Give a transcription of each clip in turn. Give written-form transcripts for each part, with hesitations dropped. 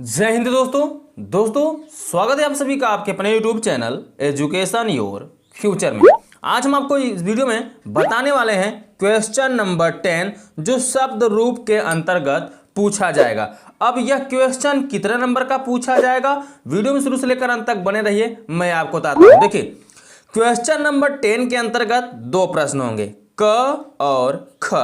जय हिंद दोस्तों स्वागत है आप सभी का आपके अपने YouTube channel education your future में। आज हम आपको इस वीडियो में बताने वाले हैं क्वेश्चन नंबर 10 जो शब्द रूप के अंतर्गत पूछा जाएगा। अब यह क्वेश्चन कितने नंबर का पूछा जाएगा, वीडियो में शुरू से लेकर अंत तक बने रहिए, मैं आपको बताता हूं। देखिए, क्वेश्चन नंबर 10 के अंतर्गत दो प्रश्न होंगे, क और ख।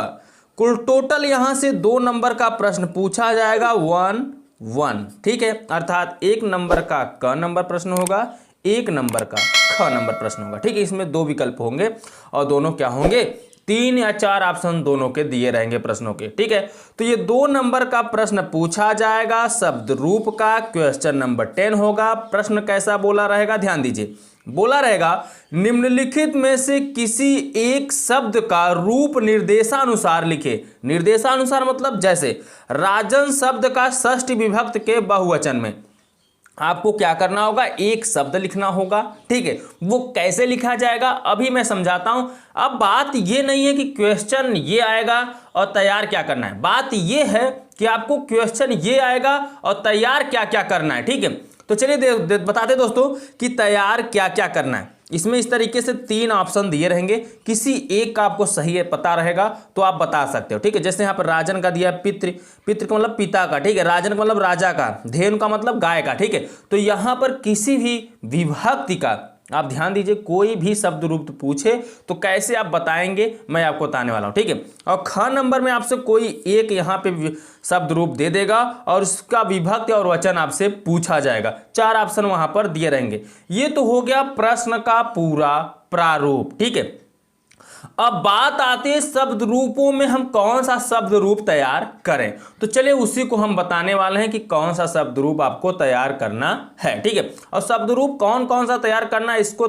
कुल टोटल यहां से 2 नंबर का प्रश्न पूछा जाएगा, 1 ठीक है, अर्थात 1 नंबर का क नंबर प्रश्न होगा, 1 नंबर का ख नंबर प्रश्न होगा। ठीक है, इसमें 2 विकल्प होंगे और दोनों क्या होंगे, 3 या 4 ऑप्शन दोनों के दिए रहेंगे प्रश्नों के। ठीक है, तो ये 2 नंबर का प्रश्न पूछा जाएगा, शब्द रूप का। क्वेश्चन नंबर 10 होगा। प्रश्न कैसा बोला रहेगा, ध्यान दीजिए। बोला रहेगा निम्नलिखित में से किसी एक शब्द का रूप निर्देशानुसार लिखे। निर्देशानुसार मतलब जैसे राजन शब्द का षष्ठी विभक्त के बहुवचन में आपको क्या करना होगा, एक शब्द लिखना होगा। ठीक है, वो कैसे लिखा जाएगा अभी मैं समझाता हूं। अब बात ये नहीं है कि क्वेश्चन ये आएगा और तैयार क्या करना है, बात ये है कि आपको क्वेश्चन ये आएगा और तैयार क्या क्या करना है। ठीक है, तो चलिए बताते दोस्तों कि तैयार क्या क्या करना है। इसमें इस तरीके से 3 ऑप्शन दिए रहेंगे, किसी एक का आपको सही पता रहेगा तो आप बता सकते हो। ठीक है, जैसे यहाँ पर राजन का दिया पितृ, पितृ का मतलब पिता का, ठीक है, राजन का मतलब राजा का, धेनु का मतलब गाय का। ठीक है, तो यहाँ पर किसी भी विभक्ति का आप ध्यान दीजिए, कोई भी शब्द रूप पूछे तो कैसे आप बताएंगे मैं आपको बताने वाला हूं। ठीक है, और ख नंबर में आपसे कोई एक यहाँ पे शब्द रूप दे देगा और उसका विभक्ति और वचन आपसे पूछा जाएगा। 4 ऑप्शन वहां पर दिए रहेंगे। ये तो हो गया प्रश्न का पूरा प्रारूप। ठीक है, अब बात आती है शब्द रूपों में हम कौन सा शब्द रूप तैयार करें। तो चलिए उसी को हम बताने वाले हैं कि कौन सा शब्द रूप आपको तैयार करना है। ठीक है, और शब्द रूप कौन कौन सा तैयार करना है, इसको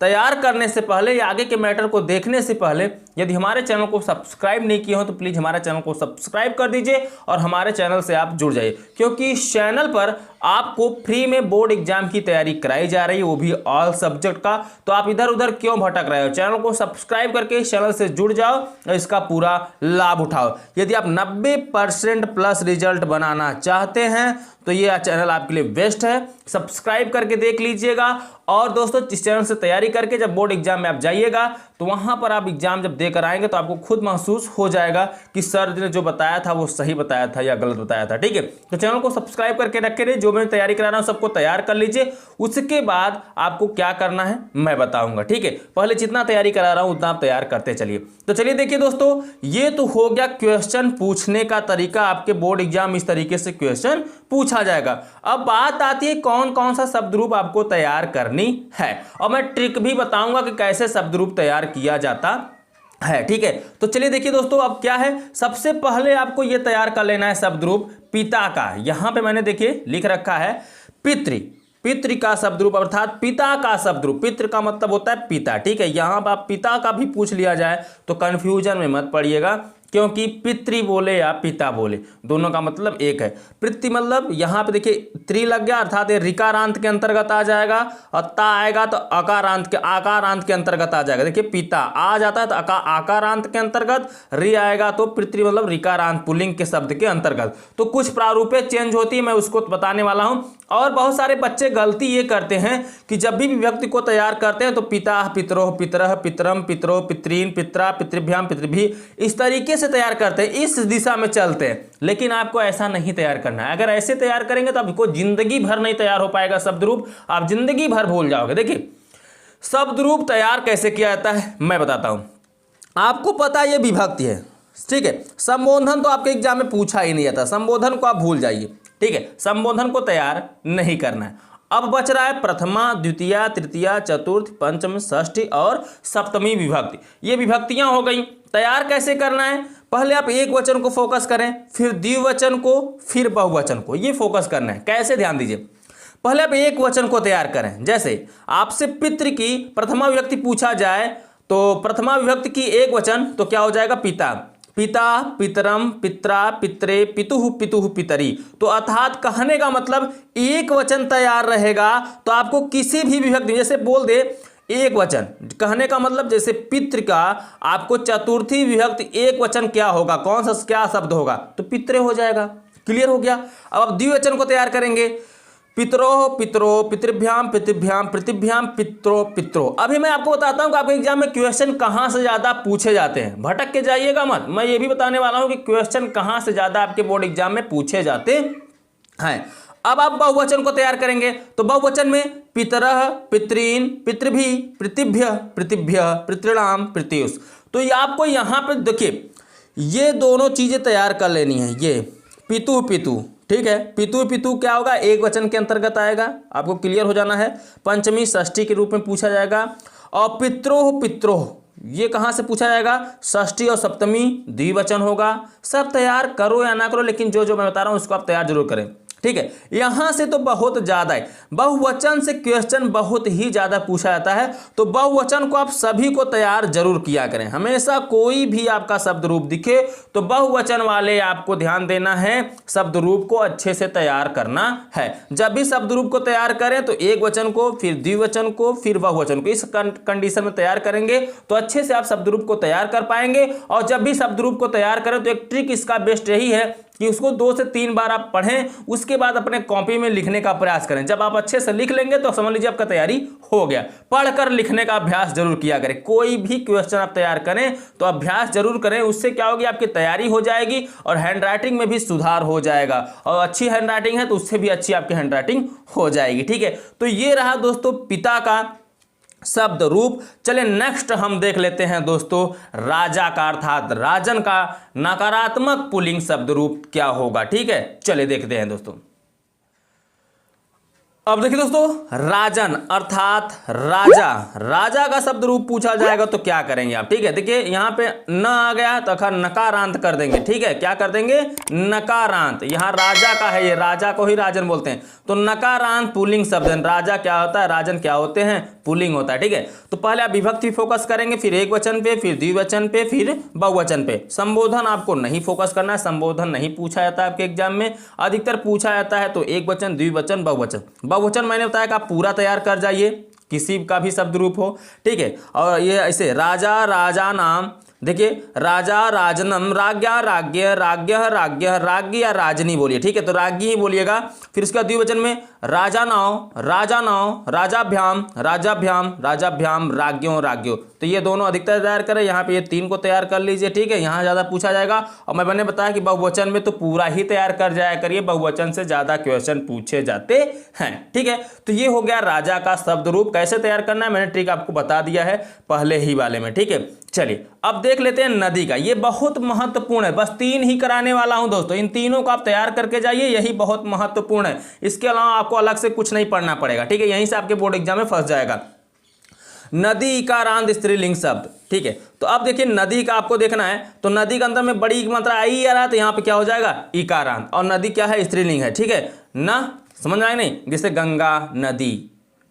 तैयार करने से पहले या आगे के मैटर को देखने से पहले यदि हमारे चैनल को सब्सक्राइब नहीं किए हो तो प्लीज हमारे चैनल को सब्सक्राइब कर दीजिए और हमारे चैनल से आप जुड़ जाइए, क्योंकि इस चैनल पर आपको फ्री में बोर्ड एग्जाम की तैयारी कराई जा रही है, वो भी ऑल सब्जेक्ट का। तो आप इधर उधर क्यों भटक रहे हो, चैनल को सब्सक्राइब करके इस चैनल से जुड़ जाओ और इसका पूरा लाभ उठाओ। यदि आप 90% प्लस रिजल्ट बनाना चाहते हैं तो ये चैनल आपके लिए बेस्ट है, सब्सक्राइब करके देख लीजिएगा। और दोस्तों, इस चैनल से तैयारी करके जब बोर्ड एग्जाम में आप जाइएगा तो वहां पर आप एग्जाम जब देकर आएंगे तो आपको खुद महसूस हो जाएगा कि सर ने जो बताया था वो सही बताया था या गलत बताया था। ठीक है, तो चैनल को सब्सक्राइब करके रखे रहिए, जो मैं तैयारी करा रहा हूं सबको तैयार कर लीजिए। उसके बाद आपको क्या करना है मैं बताऊंगा। ठीक है, पहले जितना तैयारी करा रहा हूं उतना आप तैयार करते चलिए। तो चलिए देखिए दोस्तों, ये तो हो गया क्वेश्चन पूछने का तरीका। आपके बोर्ड एग्जाम इस तरीके से क्वेश्चन पूछा जाएगा। अब बात आती है कौन कौन सा शब्द रूप आपको तैयार करनी है, और मैं ट्रिक भी बताऊंगा कि कैसे शब्द रूप तैयार किया जाता है। ठीक है, तो चलिए देखिए दोस्तों, अब क्या है, सबसे पहले आपको यह तैयार कर लेना है शब्द रूप पिता का। यहां पे मैंने देखिए लिख रखा है पितृ, पितृ का शब्द रूप अर्थात पिता का शब्द रूप। पितृ का मतलब होता है पिता। ठीक है, यहां पर आप पिता का भी पूछ लिया जाए तो कंफ्यूजन में मत पड़िएगा, क्योंकि पितृ बोले या पिता बोले दोनों का मतलब एक है। पितृ मतलब यहां पे देखिए त्रि लग गया, अर्थात ये ऋकारांत के अंतर्गत आ जाएगा, और ता आएगा तो आकारांत के अंतर्गत आ जाएगा। देखिए पिता आ जाता है तो आकारांत के अंतर्गत, रि आएगा तो पितृ मतलब ऋकारांत पुल्लिंग के शब्द के अंतर्गत। तो कुछ प्रारूपें चेंज होती है, मैं उसको बताने वाला हूं। और बहुत सारे बच्चे गलती ये करते हैं कि जब भी व्यक्ति को तैयार करते हैं तो पिता, पितरोह, पितरह, पितरम, पितरो, पितरीन, पित्रा, पितृभ्याम, पितृभि, इस तरीके से तैयार करते हैं, इस दिशा में चलते हैं। लेकिन आपको ऐसा नहीं तैयार करना है। अगर ऐसे तैयार करेंगे तो आपको जिंदगी भर नहीं तैयार हो पाएगा शब्द रूप, आप जिंदगी भर भूल जाओगे। देखिए शब्द रूप तैयार कैसे किया जाता है मैं बताता हूं। आपको पता है ये विभक्ति है, ठीक है। संबोधन तो आपके एग्जाम में पूछा ही नहीं जाता, संबोधन को आप भूल जाइए। ठीक है, संबोधन को तैयार नहीं करना है। अब बच रहा है प्रथमा, द्वितीया, तृतीया, चतुर्थ, पंचम, षष्ठी और सप्तमी विभक्ति। ये विभक्तियां हो गई। तैयार कैसे करना है, पहले आप एक वचन को फोकस करें, फिर द्विवचन को, फिर बहुवचन को, ये फोकस करना है। कैसे, ध्यान दीजिए। पहले आप एक वचन को तैयार करें। जैसे आपसे पितृ की प्रथमा विभक्ति पूछा जाए तो प्रथमा विभक्ति की एक वचन तो क्या हो जाएगा, पिता, पिता, पितरम, पित्रा, पित्रे, पितुः, पितुः, पितरी। तो अर्थात कहने का मतलब एक वचन तैयार रहेगा तो आपको किसी भी विभक्ति, जैसे बोल दे एक वचन, कहने का मतलब जैसे पितृ का आपको चतुर्थी विभक्ति एक वचन क्या होगा, कौन सा क्या शब्द होगा, तो पित्रे हो जाएगा। क्लियर हो गया। अब आप द्विवचन को तैयार करेंगे, पितरोः पितरो, पितृभ्याम पितृभ्याम, पितृभ्याम पितरो पितरो। अभी मैं आपको बताता हूं कि आपके एग्जाम में क्वेश्चन कहां से ज्यादा पूछे जाते हैं, भटक के जाइएगा मत। मैं ये भी बताने वाला हूं कि क्वेश्चन कहां से ज्यादा आपके बोर्ड एग्जाम में पूछे जाते हैं। अब आप बहुवचन को तैयार करेंगे, तो बहुवचन में पितरः पितॄन, पितृभि, पितृभ्य, पितृभ्य, पितॄणाम, पितृयुष। तो ये आपको यहां पे देखिए ये दोनों चीजें तैयार कर लेनी है। ये पितु पितु, ठीक है, पितु पितु क्या होगा, एक वचन के अंतर्गत आएगा, आपको क्लियर हो जाना है। पंचमी षष्ठी के रूप में पूछा जाएगा। और पित्रोह पित्रोह ये कहां से पूछा जाएगा, षष्ठी और सप्तमी द्विवचन होगा। सब तैयार करो या ना करो, लेकिन जो जो मैं बता रहा हूं उसको आप तैयार जरूर करें, ठीक है। यहां से तो बहुत ज्यादा है, बहुवचन से क्वेश्चन बहुत ही ज्यादा पूछा जाता है, तो बहुवचन को आप सभी को तैयार जरूर किया करें। हमेशा कोई भी आपका शब्द रूप दिखे तो बहुवचन वाले आपको ध्यान देना है, शब्द रूप को अच्छे से तैयार करना है। जब भी शब्द रूप को तैयार करें तो एक वचन को, फिर द्विवचन को, फिर बहुवचन को, इस कंडीशन में तैयार करेंगे तो अच्छे से आप शब्द रूप को तैयार कर पाएंगे। और जब भी शब्द रूप को तैयार करें तो एक ट्रिक इसका बेस्ट यही है कि उसको 2 से 3 बार आप पढ़ें, उसके बाद अपने कॉपी में लिखने का प्रयास करें। जब आप अच्छे से लिख लेंगे तो समझ लीजिए आपका तैयारी हो गया। पढ़कर लिखने का अभ्यास जरूर किया करें। कोई भी क्वेश्चन आप तैयार करें तो अभ्यास जरूर करें, उससे क्या होगी, आपकी तैयारी हो जाएगी और हैंड राइटिंग में भी सुधार हो जाएगा। और अच्छी हैंड राइटिंग है तो उससे भी अच्छी आपकी हैंड राइटिंग हो जाएगी, ठीक है। तो ये रहा दोस्तों पिता का शब्द रूप। चले नेक्स्ट हम देख लेते हैं दोस्तों राजा का, अर्थात राजन का नकारात्मक पुल्लिंग शब्द रूप क्या होगा, ठीक है। चले देखते हैं दोस्तों। अब देखिए दोस्तों राजन अर्थात राजा, राजा का शब्द रूप पूछा जाएगा तो क्या करेंगे आप, ठीक है। देखिए यहां पे न आ गया तो अखर नकारांत कर देंगे, ठीक है। क्या कर देंगे, नकारांत। यहां राजा का है, ये राजा को ही राजन बोलते हैं, तो नकारांत पुल्लिंग शब्द। राजा क्या होता है, राजन क्या होते हैं, पुल्लिंग होता है, ठीक है। तो पहले आप विभक्ति फोकस करेंगे, फिर एक वचन पे, फिर द्विवचन पे, फिर बहुवचन पे। संबोधन आपको नहीं फोकस करना है, संबोधन नहीं पूछा जाता है आपके एग्जाम में। अधिकतर पूछा जाता है तो एक वचन, द्विवचन, बहुवचन। बहुवचन मैंने बताया कि आप पूरा तैयार कर जाइए, किसी का भी शब्द रूप हो, ठीक है। और ये ऐसे राजा राजा नाम, देखिए राजा राजनम, राज्ञा राज्ञ, राज्ञ राज्ञ, राज्ञ या राजनी बोलिए, ठीक है। तो राज्ञी ही बोलिएगा। फिर इसका द्विवचन में राजा नाव, राजा नाव, राजाभ्याम, राजाभ्याम, राजाभ्याम, राज्ञों राज्ञों। तो ये दोनों अधिकतर तैयार करें। यहाँ पे ये 3 को तैयार कर लीजिए, ठीक है। यहाँ ज़्यादा पूछा जाएगा। और मैंने बताया कि बहुवचन में तो पूरा ही तैयार कर जाया करिए, बहुवचन से ज़्यादा क्वेश्चन पूछे जाते हैं, ठीक है। तो ये हो गया राजा का शब्द रूप। कैसे तैयार करना है मैंने ट्रिक आपको बता दिया है पहले ही वाले में, ठीक है। चलिए अब देख लेते हैं नदी का। ये बहुत महत्वपूर्ण है, बस 3 ही कराने वाला हूं दोस्तों। इन तीनों को आप तैयार करके जाइए, यही बहुत महत्वपूर्ण है। इसके अलावा आपको अलग से कुछ नहीं पढ़ना पड़ेगा, ठीक है। यहीं से आपके बोर्ड एग्जाम में फंस जाएगा। नदी इकारांत स्त्रीलिंग शब्द, ठीक है। तो अब देखिए नदी का आपको देखना है, तो नदी के अंदर में बड़ी मात्रा आई आ रहा है तो यहाँ पे क्या हो जाएगा, इकारांत। और नदी क्या है, स्त्रीलिंग है, ठीक है ना। समझ में आए नहीं, जैसे गंगा नदी,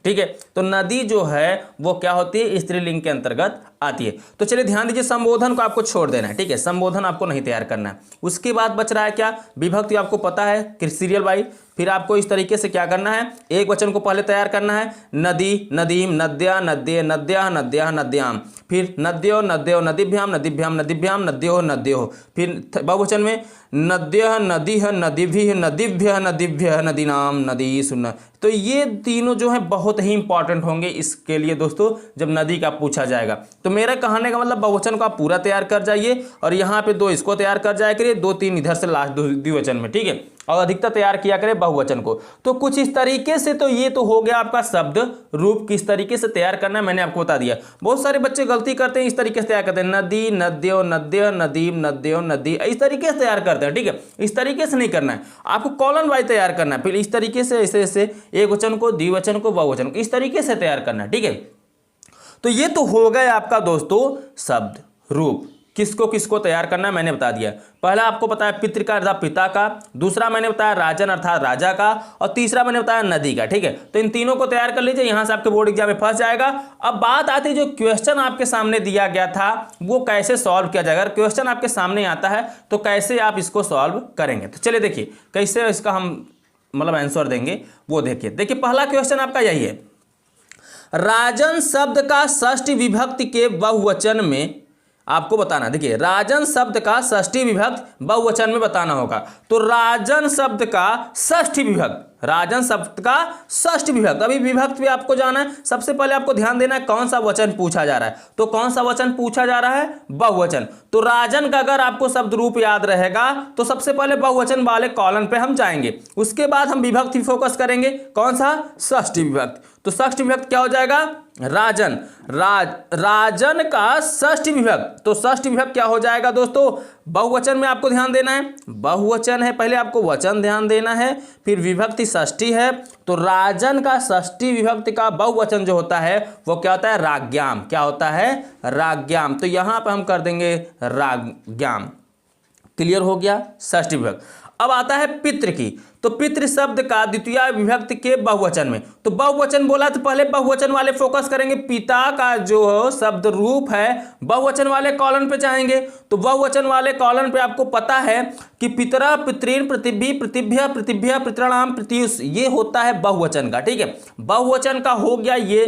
ठीक है। तो नदी जो है वो क्या होती है, स्त्रीलिंग के अंतर्गत आती है। तो चलिए ध्यान दीजिए, संबोधन को आपको छोड़ देना है, ठीक है। संबोधन आपको नहीं तैयार करना है। उसके बाद बच रहा है क्या, विभक्ति आपको पता है सीरियल बाई। फिर आपको इस तरीके से क्या करना है, एक वचन को पहले तैयार करना है, नदी नदीम, नद्या नद्ये, नद्या नद्या नद्याम। फिर नद्यो नद्यो, नदीभ्याम नदीभ्याम, नदीभ्याम नद्यो नद्यो। फिर बहुवचन में नद्य नदीह, नदीभि, नदीभ्य नदीभ्य, नदीनाम, नदी सुन। तो ये तीनों जो है बहुत ही इंपॉर्टेंट होंगे इसके लिए दोस्तों, जब नदी का पूछा जाएगा। तो मेरा कहने का मतलब बहुवचन को आप पूरा तैयार कर जाइए, और यहाँ पे 2 इसको तैयार कर जाया करिए, 2-3 इधर से लास्ट द्विवचन में, ठीक है। और अधिकतर तैयार किया करें बहुवचन को। तो कुछ इस तरीके से, तो ये तो हो गया आपका शब्द रूप किस तरीके से तैयार करना है मैंने आपको बता दिया। बहुत सारे बच्चे गलती करते हैं, इस तरीके से तैयार करते हैं, नदी नद्यो नद्य, नदीम नद्यो नदी, इस तरीके से तैयार करते हैं, ठीक है। इस तरीके से नहीं करना है, आपको कॉलन वाइज तैयार करना है। फिर इस तरीके से ऐसे ऐसे एक वचन को, द्विवचन को, बहुवचन को इस तरीके से तैयार करना है, ठीक है। तो ये तो हो गया आपका दोस्तों शब्द रूप। किसको किसको तैयार करना है मैंने बता दिया। पहला आपको बताया पितृ का अर्थात पिता का, दूसरा मैंने बताया राजन अर्थात राजा का, और तीसरा मैंने बताया नदी का, ठीक है। तो इन तीनों को तैयार कर लीजिए, यहां से आपके बोर्ड एग्जाम में फंस जाएगा। अब बात आती है जो क्वेश्चन आपके सामने दिया गया था वो कैसे सॉल्व किया जाएगा। अगर क्वेश्चन आपके सामने आता है तो कैसे आप इसको सॉल्व करेंगे। तो चलिए देखिए कैसे इसका हम मतलब आंसर देंगे वो देखिए। पहला क्वेश्चन आपका यही है, राजन शब्द का षष्ठी विभक्ति के बहुवचन में आपको बताना। देखिए राजन शब्द का षष्ठी विभक्त बहुवचन में बताना होगा। तो राजन शब्द का षष्ठी विभक्त, राजन शब्द का षष्ठी विभक्त, अभी विभक्त भी आपको जाना है। सबसे पहले आपको ध्यान देना है कौन सा वचन पूछा जा रहा है। तो कौन सा वचन पूछा जा रहा है? बहुवचन। तो राजन का अगर आपको शब्द रूप याद रहेगा तो सबसे पहले बहुवचन वाले कॉलम पे हम जाएंगे, उसके बाद हम विभक्त ही फोकस करेंगे। कौन सा? षष्ठी विभक्त। तो षष्ठी विभक्त क्या हो जाएगा? राजन। राजन का षष्ठी विभक्त। तो षष्ठी विभक्त क्या हो जाएगा दोस्तों? बहुवचन में आपको ध्यान देना है, बहुवचन है, पहले आपको वचन ध्यान देना है, फिर विभक्ति षष्ठी है। तो राजन का षष्ठी विभक्ति का बहुवचन जो होता है वो क्या होता है? राज्ञाम। क्या होता है? राज्ञाम। तो यहां पर हम कर देंगे राज्ञाम। क्लियर हो गया? षष्ठी विभक्त। अब आता है पितृ की। तो पितृ शब्द का द्वितीय विभक्ति के बहुवचन में, तो बहुवचन बोला तो पहले बहुवचन वाले फोकस करेंगे। पिता का जो शब्द रूप है बहुवचन वाले कॉलम पे जाएंगे। तो बहुवचन वाले कॉलम पे आपको पता है कि पितरा, पितृन, पृथिवी, पृथिव्य, पृथिव्या, पितृणाम, पृथ्यूष, ये होता है बहुवचन का। ठीक है, बहुवचन का हो गया ये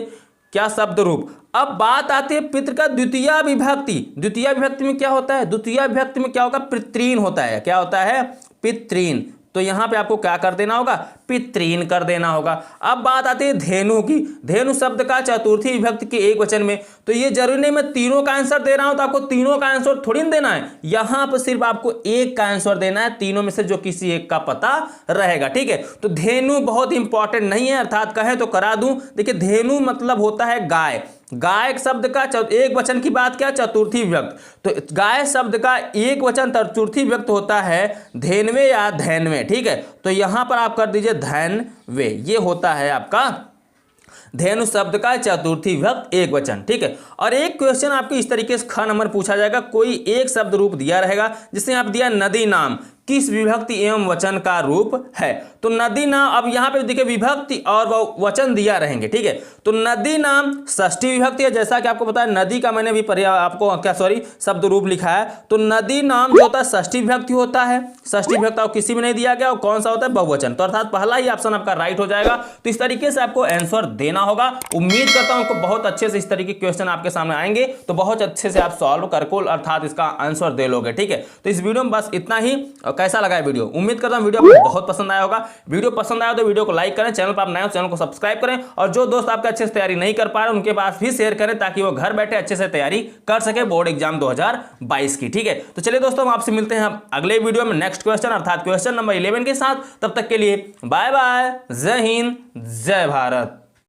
क्या? शब्द रूप। अब बात आती है पितृ का द्वितीय विभक्ति। द्वितीय विभक्ति में क्या होता है? द्वितीय विभक्ति में क्या होगा? पितृन होता है। क्या होता है? पितृन। तो यहां पे आपको क्या कर देना होगा? पितृन कर देना होगा। अब बात आती है धेनु की। धेनु शब्द का चतुर्थी विभक्ति के एक वचन में। तो ये जरूरी नहीं मैं तीनों का आंसर दे रहा हूं तो आपको तीनों का आंसर थोड़ी ना देना है, यहां पर सिर्फ आपको एक का आंसर देना है, तीनों में से जो किसी एक का पता रहेगा। ठीक है, तो धेनु बहुत इंपॉर्टेंट नहीं है, अर्थात कहे तो करा दूं। देखिए धेनु मतलब होता है गाय। गाय शब्द का एक वचन की बात क्या? चतुर्थी विभक्त। तो गाय शब्द का एक वचन चतुर्थी विभक्त होता है धेनवे या धैनवे। ठीक है, तो यहां पर आप कर दीजिए धैनवे। ये होता है आपका धेनु शब्द का चतुर्थी विभक्त एक वचन। ठीक है, और एक क्वेश्चन आपके इस तरीके से ख नंबर पूछा जाएगा। कोई एक शब्द रूप दिया रहेगा, जिसने आप दिया नदी नाम, किस विभक्ति एवं वचन का रूप है? तो नदी नाम, अब यहां पे देखिए विभक्ति और वचन दिया रहेंगे। ठीक है, तो नदी नाम षष्ठी विभक्ति है, जैसा कि आपको पता है नदी का मैंने भी आपको क्या शब्द रूप लिखा है। तो नदी नाम जो होता है षष्ठी विभक्ति होता है। षष्ठी विभक्ति और किसी में नहीं दिया गया, और कौन सा होता है? बहुवचन। तो अर्थात पहला ही ऑप्शन आपका राइट हो जाएगा। तो इस तरीके से आपको आंसर देना होगा। उम्मीद करता हूं आपको बहुत अच्छे से इस तरीके के क्वेश्चन आपके सामने आएंगे तो बहुत अच्छे से आप सॉल्व करको अर्थात इसका आंसर दे लोगे। ठीक है, तो इस वीडियो में बस इतना ही। कैसा लगा है वीडियो? उम्मीद करता हूं वीडियो आपको बहुत पसंद आया होगा। वीडियो पसंद आया तो वीडियो को लाइक करें, चैनल पर आप नए हो चैनल को सब्सक्राइब करें, और जो दोस्त आपके अच्छे से तैयारी नहीं कर पा रहे उनके पास भी शेयर करें ताकि वो घर बैठे अच्छे से तैयारी कर सके बोर्ड एग्जाम 2022 की। ठीक है, तो चलिए दोस्तों हम आपसे मिलते हैं अगले वीडियो में नेक्स्ट क्वेश्चन अर्थात क्वेश्चन नंबर 11 के साथ। तब तक के लिए बाय बाय, जय हिंद, जय भारत।